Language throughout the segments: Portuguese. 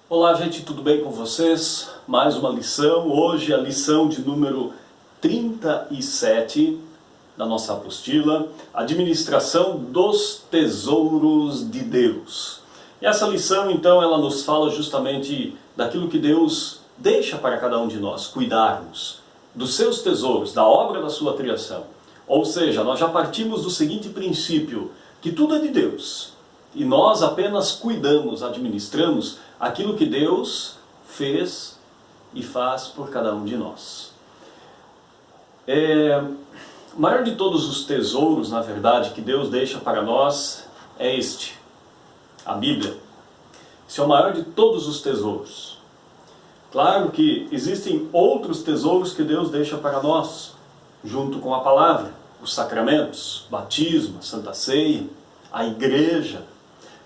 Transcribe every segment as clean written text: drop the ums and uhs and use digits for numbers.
Olá gente, tudo bem com vocês? Mais uma lição, hoje a lição de número 37 da nossa apostila, Administração dos Tesouros de Deus. E essa lição então ela nos fala justamente daquilo que Deus deixa para cada um de nós, cuidarmos dos seus tesouros, da obra da sua criação. Ou seja, nós já partimos do seguinte princípio, que tudo é de Deus. E nós apenas cuidamos, administramos aquilo que Deus fez e faz por cada um de nós. O maior de todos os tesouros, na verdade, que Deus deixa para nós é este, a Bíblia. Esse é o maior de todos os tesouros. Claro que existem outros tesouros que Deus deixa para nós, junto com a palavra, os sacramentos, batismo, Santa Ceia, a igreja.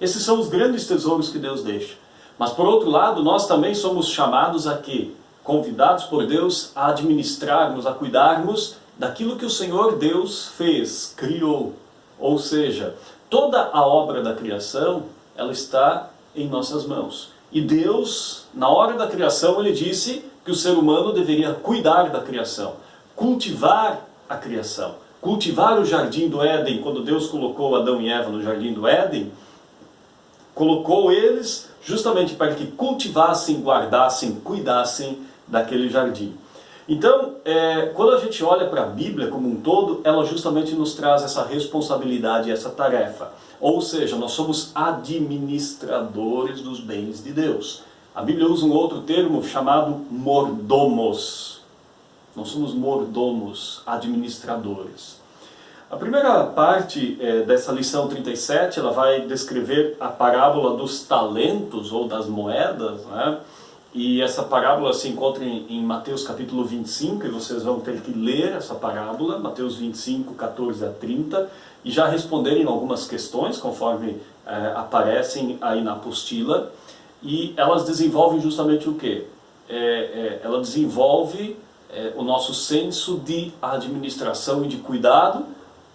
Esses são os grandes tesouros que Deus deixa. Mas por outro lado, nós também somos chamados a quê? Convidados por Deus a administrarmos, a cuidarmos daquilo que o Senhor Deus fez, criou. Ou seja, toda a obra da criação, ela está em nossas mãos. E Deus, na hora da criação, Ele disse que o ser humano deveria cuidar da criação, cultivar a criação. Cultivar o jardim do Éden, quando Deus colocou Adão e Eva no jardim do Éden, colocou eles justamente para que cultivassem, guardassem, cuidassem daquele jardim. Então, quando a gente olha para a Bíblia como um todo, ela justamente nos traz essa responsabilidade, essa tarefa. Ou seja, nós somos administradores dos bens de Deus. A Bíblia usa um outro termo chamado mordomos. Nós somos mordomos, administradores. A primeira parte dessa lição 37, ela vai descrever a parábola dos talentos ou das moedas, né? E essa parábola se encontra em Mateus capítulo 25, e vocês vão ter que ler essa parábola, Mateus 25, 14 a 30, e já responderem algumas questões, conforme aparecem aí na apostila. E elas desenvolvem justamente o quê? Ela desenvolve o nosso senso de administração e de cuidado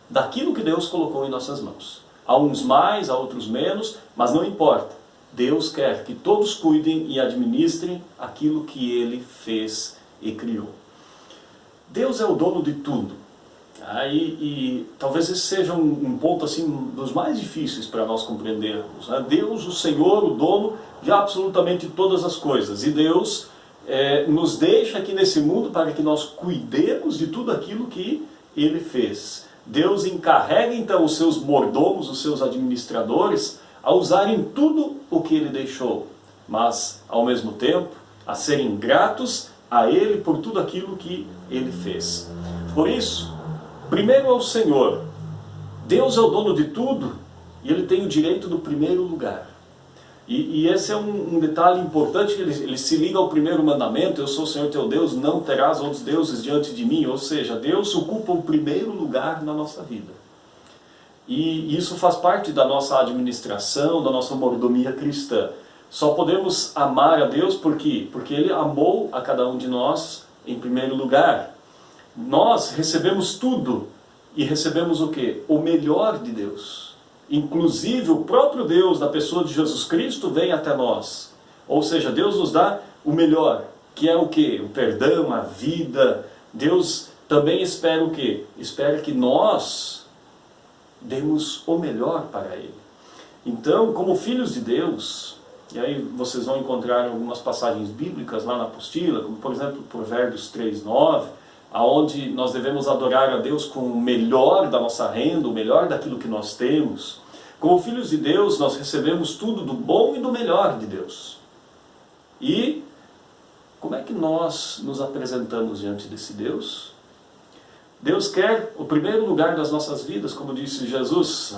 daquilo que Deus colocou em nossas mãos. Há uns mais, há outros menos, mas não importa. Deus quer que todos cuidem e administrem aquilo que Ele fez e criou. Deus é o dono de tudo. E talvez esse seja um ponto assim, dos mais difíceis para nós compreendermos. Deus, o Senhor, o dono de absolutamente todas as coisas. E Deus nos deixa aqui nesse mundo para que nós cuidemos de tudo aquilo que Ele fez. Deus encarrega então os seus mordomos, os seus administradores, a usarem tudo o que Ele deixou, mas ao mesmo tempo a serem gratos a Ele por tudo aquilo que Ele fez. Por isso, primeiro é o Senhor. Deus é o dono de tudo e Ele tem o direito do primeiro lugar. E esse é um detalhe importante, ele se liga ao primeiro mandamento: eu sou o Senhor teu Deus, não terás outros deuses diante de mim. Ou seja, Deus ocupa o primeiro lugar na nossa vida. E isso faz parte da nossa administração, da nossa mordomia cristã. Só podemos amar a Deus por quê? Porque Ele amou a cada um de nós em primeiro lugar. Nós recebemos tudo e recebemos o quê? O melhor de Deus. Inclusive o próprio Deus, da pessoa de Jesus Cristo, vem até nós. Ou seja, Deus nos dá o melhor, que é o quê? O perdão, a vida. Deus também espera o quê? Espera que nós demos o melhor para Ele. Então, como filhos de Deus, e aí vocês vão encontrar algumas passagens bíblicas lá na apostila, como por exemplo Provérbios 3:9, aonde nós devemos adorar a Deus com o melhor da nossa renda, o melhor daquilo que nós temos. Como filhos de Deus, nós recebemos tudo do bom e do melhor de Deus. E como é que nós nos apresentamos diante desse Deus? Deus quer o primeiro lugar das nossas vidas, como disse Jesus.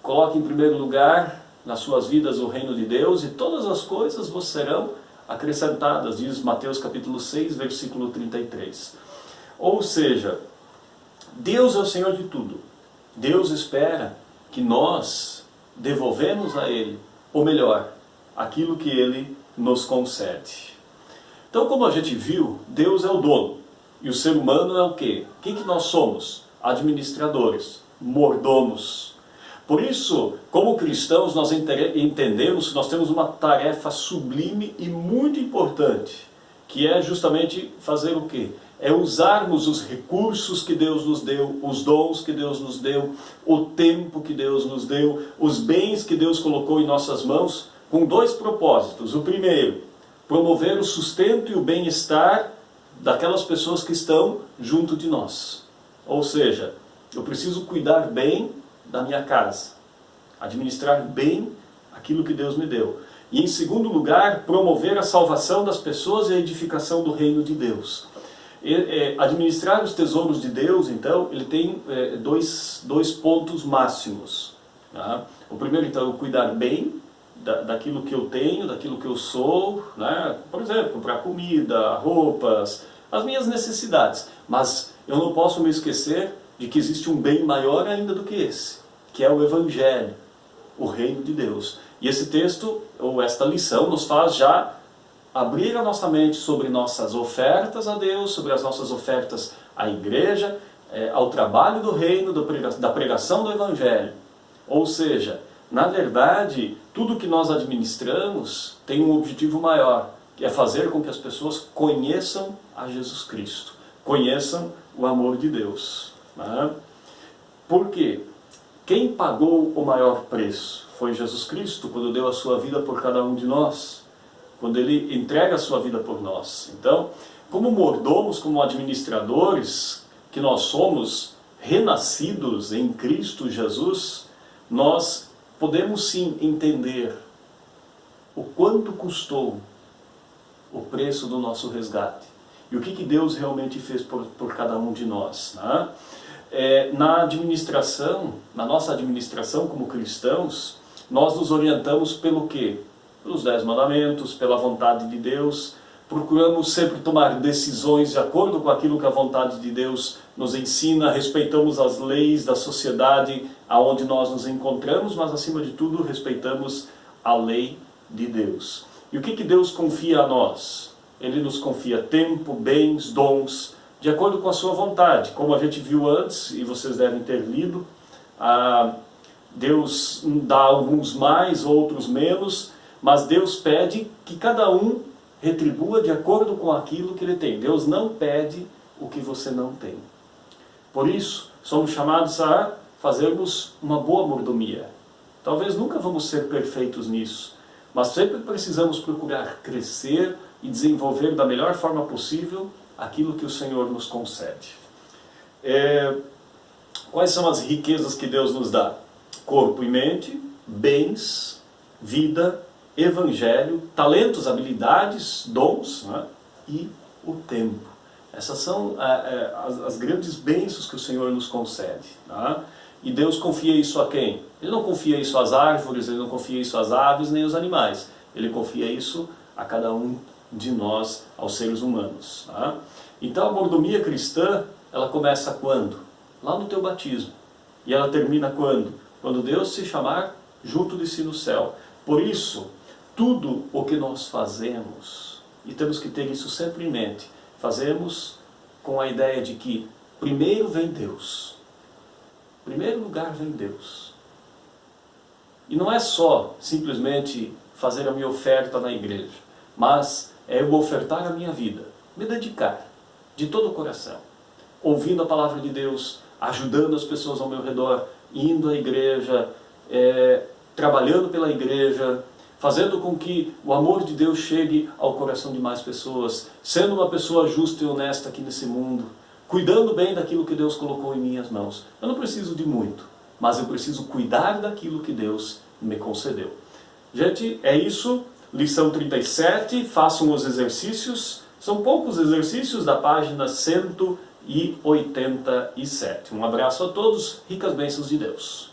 Coloque em primeiro lugar nas suas vidas o reino de Deus e todas as coisas vos serão acrescentadas, diz Mateus capítulo 6, versículo 33. Ou seja, Deus é o Senhor de tudo. Deus espera que nós devolvemos a Ele o melhor, aquilo que Ele nos concede. Então, como a gente viu, Deus é o dono. E o ser humano é o quê? O que nós somos? Administradores, mordomos. Por isso, como cristãos, nós entendemos que nós temos uma tarefa sublime e muito importante, que é justamente fazer o quê? É usarmos os recursos que Deus nos deu, os dons que Deus nos deu, o tempo que Deus nos deu, os bens que Deus colocou em nossas mãos, com dois propósitos. O primeiro, promover o sustento e o bem-estar daquelas pessoas que estão junto de nós. Ou seja, eu preciso cuidar bem da minha casa, administrar bem aquilo que Deus me deu. E em segundo lugar, promover a salvação das pessoas e a edificação do reino de Deus. Administrar os tesouros de Deus, então, ele tem dois pontos máximos. Tá? O primeiro, então, é eu cuidar bem daquilo que eu tenho, daquilo que eu sou, né? Por exemplo, comprar comida, roupas, as minhas necessidades. Mas eu não posso me esquecer de que existe um bem maior ainda do que esse, que é o Evangelho, o reino de Deus. E esse texto, ou esta lição, nos faz já abrir a nossa mente sobre nossas ofertas a Deus, sobre as nossas ofertas à igreja, ao trabalho do reino, da pregação do Evangelho. Ou seja, na verdade, tudo que nós administramos tem um objetivo maior, que é fazer com que as pessoas conheçam a Jesus Cristo, conheçam o amor de Deus. Né? Por quê? Quem pagou o maior preço foi Jesus Cristo, quando deu a sua vida por cada um de nós, quando Ele entrega a sua vida por nós. Então, como mordomos, como administradores, que nós somos renascidos em Cristo Jesus, nós podemos sim entender o quanto custou o preço do nosso resgate e o que Deus realmente fez por cada um de nós. Né? Na nossa administração como cristãos, nós nos orientamos pelo quê? Pelos 10 mandamentos, pela vontade de Deus, procuramos sempre tomar decisões de acordo com aquilo que a vontade de Deus nos ensina, respeitamos as leis da sociedade aonde nós nos encontramos, mas acima de tudo respeitamos a lei de Deus. E o que Deus confia a nós? Ele nos confia tempo, bens, dons, de acordo com a sua vontade. Como a gente viu antes, e vocês devem ter lido, Deus dá alguns mais, outros menos, mas Deus pede que cada um retribua de acordo com aquilo que Ele tem. Deus não pede o que você não tem. Por isso, somos chamados a fazermos uma boa mordomia. Talvez nunca vamos ser perfeitos nisso, mas sempre precisamos procurar crescer e desenvolver da melhor forma possível aquilo que o Senhor nos concede. Quais são as riquezas que Deus nos dá? Corpo e mente, bens, vida, Evangelho, talentos, habilidades, dons, né? E o tempo. Essas são as grandes bênçãos que o Senhor nos concede. Tá? E Deus confia isso a quem? Ele não confia isso às árvores, Ele não confia isso às aves, nem aos animais. Ele confia isso a cada um de nós, aos seres humanos. Tá? Então a mordomia cristã, ela começa quando? Lá no teu batismo. E ela termina quando? Quando Deus se chamar junto de si no céu. Por isso, tudo o que nós fazemos, e temos que ter isso sempre em mente, fazemos com a ideia de que primeiro vem Deus. Em primeiro lugar vem Deus. E não é só simplesmente fazer a minha oferta na igreja, mas é eu ofertar a minha vida, me dedicar de todo o coração, ouvindo a palavra de Deus, ajudando as pessoas ao meu redor, indo à igreja, trabalhando pela igreja, fazendo com que o amor de Deus chegue ao coração de mais pessoas, sendo uma pessoa justa e honesta aqui nesse mundo, cuidando bem daquilo que Deus colocou em minhas mãos. Eu não preciso de muito, mas eu preciso cuidar daquilo que Deus me concedeu. Gente, é isso. Lição 37, façam os exercícios. São poucos exercícios da página 187. Um abraço a todos, ricas bênçãos de Deus.